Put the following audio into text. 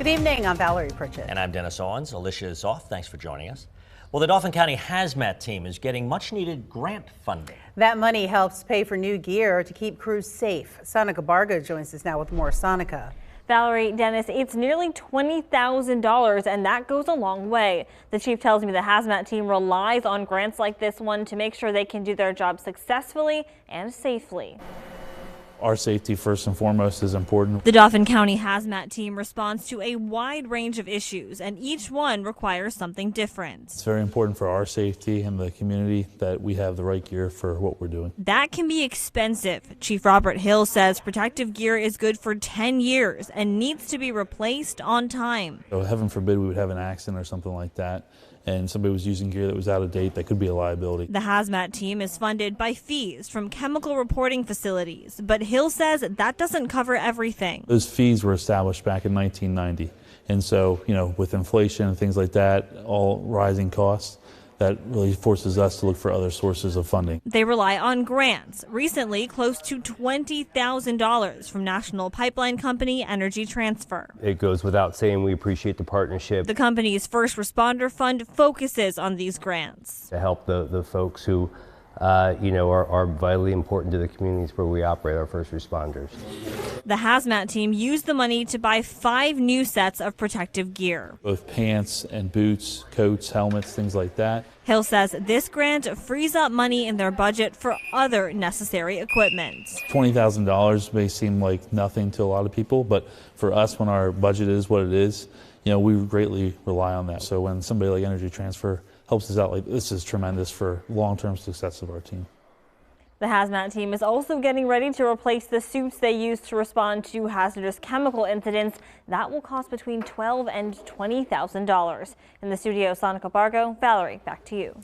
Good evening, I'm Valerie Pritchett. And I'm Dennis Owens. Alicia is off. Thanks for joining us. Well, the Dauphin County HazMat team is getting much needed grant funding. That money helps pay for new gear to keep crews safe. Sonica Barga joins us now with more. Sonica. Valerie, Dennis, it's nearly $20,000, and that goes a long way. The chief tells me the HazMat team relies on grants like this one to make sure they can do their job successfully and safely. Our safety first and foremost is important. The Dauphin County HazMat team responds to a wide range of issues, and each one requires something different. It's very important for our safety and the community that we have the right gear for what we're doing. That can be expensive. Chief Robert Hill says protective gear is good for 10 years and needs to be replaced on time. So heaven forbid we would have an accident or something like that, and somebody was using gear that was out of date, that could be a liability. The HazMat team is funded by fees from chemical reporting facilities, but Hill says that doesn't cover everything. Those fees were established back in 1990, and so, with inflation and things like that, all rising costs, that really forces us to look for other sources of funding. They rely on grants, recently close to $20,000 from National Pipeline Company Energy Transfer. It goes without saying we appreciate the partnership. The company's First Responder Fund focuses on these grants To help the folks who are vitally important to the communities where we operate, our first responders. The HazMat team used the money to buy 5 new sets of protective gear. Both pants and boots, coats, helmets, things like that. Hill says this grant frees up money in their budget for other necessary equipment. $20,000 may seem like nothing to a lot of people, but for us, when our budget is what it is, we greatly rely on that. So when somebody like Energy Transfer helps us out, this is tremendous for long-term success of our team. The HazMat team is also getting ready to replace the suits they use to respond to hazardous chemical incidents. That will cost between $12,000 and $20,000. In the studio, Sonica Bargo. Valerie, back to you.